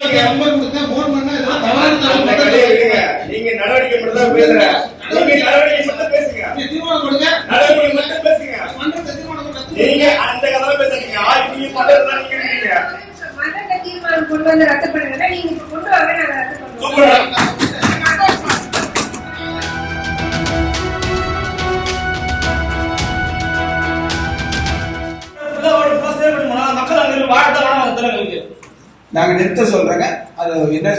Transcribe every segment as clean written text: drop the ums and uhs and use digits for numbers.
நீங்க நடவடிக்கை மட்டும் பேசுற, நீங்க நடவடிக்கை மட்டும் பேசுங்க, நடவடிக்கை மட்டும் பேசுங்க. நீங்க அந்த கதை பேசுறீங்க, நீங்க பண்றதா நீங்க இருக்கீங்க. மண்டல தீர்மானம் கொண்டு வந்து ரத்து பண்ணுங்க, நீங்க இப்ப கொண்டு வாங்க, நாங்க ரத்து பண்ணுவோம். நாங்க நிறுத்த சொல்றேங்க. அது என்ன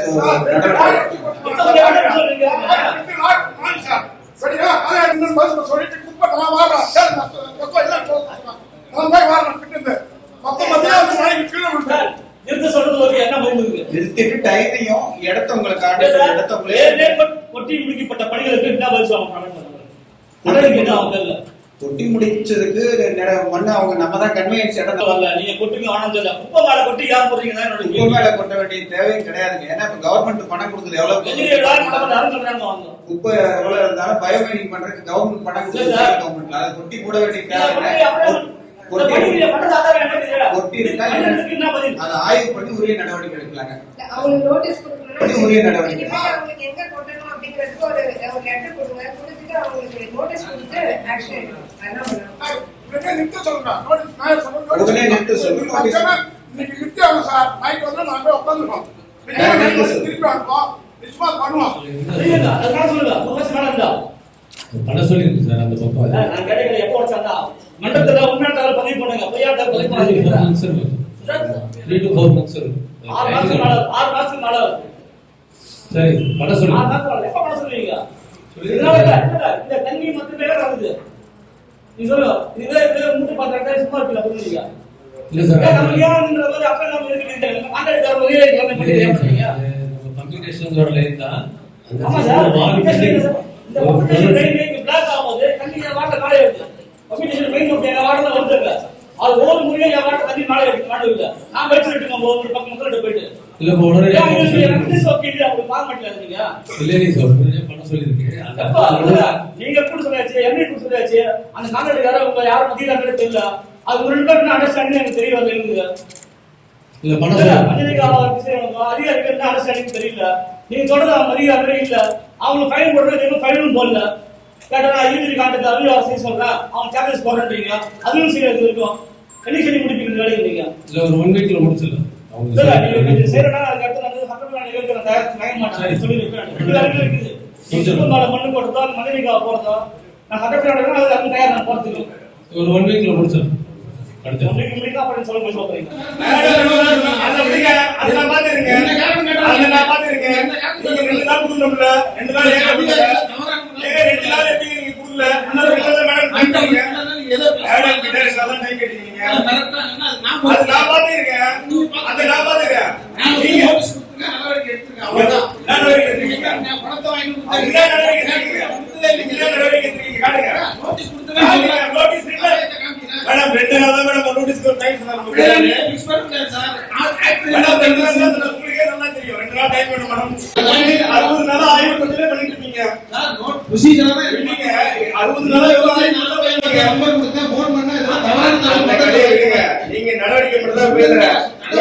நிறுத்திட்டு டைமையும் இடத்த உங்களுக்கு ஒட்டி முடிக்கப்பட்ட பணிகளுக்கு என்ன பதில் சொல்லுவாங்க? கொட்டி முடிச்சதுக்கு மண்ணு அவங்க நம்ம தான் கன்வீனியன்ஸ் இடம் நீங்க கொட்டுங்க ஆனந்தம் இல்ல. குப்பை மேல கொட்டி யார் போறீங்க? குப்பை மேல கொட்ட வேண்டிய தேவையும் கிடையாதுங்க. ஏன்னா இப்ப கவர்மெண்ட் பணம் கொடுக்குது. எவ்வளவு குப்பை எவ்வளவு இருந்தாலும் பயோமைனிங் பண்றதுக்கு கவர்மெண்ட் பணம் கொடுக்குது. கவர்மெண்ட்ல அதை கொட்டி போட வேண்டிய தேவை கொட்டி இருக்கா அதை ஆய்வு பண்ணி உரிய நடவடிக்கை எடுக்கலாங்க. உரிய நடவடிக்கை உடனே நிறுத்த சொல்லுங்க. பண்ண சொல்லிருக்கு சார். அந்த பக்கம் நான் கேட்டேன் எப்போ வச்சாங்க மண்டலத்துல உண்மையாளர் பதிவு பண்ணுங்க, பொய்யாளர் பதிவு பண்ணாதீங்க. 3 to 4 months சார். 6 மாசம் மேல சரி பண்ண சொல்லுங்க. 6 மாசம் எப்ப பண்ண சொல்லுவீங்க? இந்த தண்ணி மட்டுமே வருது. நீ சொல்லு, இதே மூட்டு பாத்திரத்தை சும்மா இருக்கல புரியுங்க. இல்ல சார், கம்மியான்ற மாதிரி அப்ப நம்ம இருக்குங்க. கான்ட்ராக்ட் தர ஒரே கிளம்பி பண்ணீங்க. நம்ம கம்யூனிகேஷன் ஜோன்ல இருந்தா ஆமா சார், இந்த கம்யூனிகேஷன் ட்ரெயின் பிளாக் ஆகும்போது தண்ணி வாட்டர் நாளே வருது. கம்யூனிகேஷன் மெயின் ஓகே வாட்டர் வந்துருங்க. அது ஒரு முறையா வாட்டர் தண்ணி நாளே எடுத்து மாடுங்க. நான் வெச்சிட்டு ஒரு பக்கம் முதல்ல போயிட்டு இல்ல உடனே அப்படி பார்க்க மாட்டீங்க. இல்ல நீ சொல்றீங்க பண்ண சொல்லிருக்கீங்க. நீங்க கூட சொல்லியாச்சு, என்ன கூட சொல்லியாச்சு. அந்த கான்ட்ராக்ட் உங்க யாரும் மத்தியில தெரியல. அது ஒரு 2 பேருக்கு அண்டர்ஸ்டாண்டிங் எனக்கு தெரிய வந்துருக்குது. இல்ல பண்ண சொல்லுங்க. அதிகாரிகள் என்ன அண்டர்ஸ்டாண்டிங் தெரியல. நீங்க சொல்றது அவங்க அதிகாரி இல்ல. அவங்க ஃபைன் போடுறது இன்னும் ஃபைனும் போடல. கேட்டா யூனிட் கான்ட்ராக்ட் அதுவும் செய்ய சொல்றேன், அவங்க சார்ஜஸ் போடுறீங்க, அதுவும் செய்யறது இருக்கும். என்ன சொல்லி முடிப்பீங்க வேலையை? நீங்க இல்ல ஒரு 1 வீக்ல முடிச்சிடலாம். நீங்க செய்யறதா அதுக்கு அடுத்து நான் சட்டப்படி நிகழ்ச்சியை தயார் மாட்டேன் சொல்லியிருக்கேன். மண்ணு போடுறதோ மண்ணிகா போடுறதோ நான் சட்டப்படி அது தயார் நான் போறதுக்கு ஒரு 1 வீக்ல முடிச்சிடலாம். அடுத்து 1 வீக் முடிக்க அப்படின்னு சொல்லி சொல்றீங்க. அதெல்லாம் பாத்துருங்க, அதெல்லாம் பாத்துருங்க. நீங்க 2 நாள் கொடுக்கணும்ல, 2 நாள் ஏன் கொடுக்கல? 2 நாள் எப்படி நீங்க கொடுக்கல? மேடம் ஏதோ மேடம் கிட்ட இதெல்லாம் டைம் கேட்டீங்க. அது நான் பாத்துருக்கேன், அது நான் பாத்துருக்கேன். நீங்க நோட்டீஸ் கொடுத்தீங்க, நடவடிக்கை எடுத்துங்க. அவ்வளவுதான். நடவடிக்கை எடுத்துங்க. நான் பணத்தை வாங்கி கொடுத்தேன். என்ன நடவடிக்கை எடுத்துங்க? என்ன நடவடிக்கை எடுத்துங்க? காட்டுங்க. நோட்டீஸ் கொடுத்தீங்க. நோட்டீஸ் இல்ல மேடம். 2 நாள் தான் மேடம் நோட்டீஸ்க்கு டைம் சொன்னாங்க. ஃபிக்ஸ் பண்ணுங்க சார். மேடம் 2 நாள் தான் உங்களுக்கே நல்லா தெரியும். 2 நாள் டைம் வேணும் மேடம். 60 நாளா ஆய்வு பண்ணி பண்ணிட்டு இருக்கீங்க சார். நோட் ப்ரொசீஜரா தான் இருக்கீங்க. 60 நாளா எவ்வளவு ஆய்வு நம்பர் கொடுத்தா போன் பண்ணா இதெல்லாம் தவறான நடவடிக்கை எடுங்க. நீங்க நடவடிக்கை மட்டும் தான் பேசுற,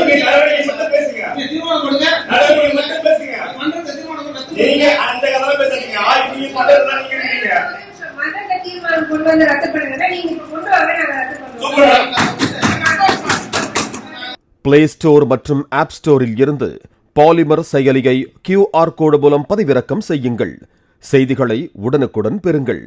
நீங்க நடவடிக்கை மட்டும் பேசுங்க. தீர்மானம் கொடுங்க, நடவடிக்கை மட்டும் பேசுங்க. மன்றத்தை தீர்மானம் கொடுங்க. நீங்க அந்த கதை பேசுறீங்க, நீங்க பண்றதா நீங்க இருக்கீங்க. மன்றத்தை தீர்மானம் கொண்டு வந்து ரத்து பண்ணுங்க, நீங்க இப்ப கொண்டு வாங்க, நாங்க ரத்து பண்ணுவோம். பிளே ஸ்டோர் மற்றும் ஆப் ஸ்டோரில் இருந்து பாலிமர் செயலியை QR கோடு மூலம் பதிவிறக்கம் செய்யுங்கள். செய்திகளை உடனுக்குடன் பெறுங்கள்.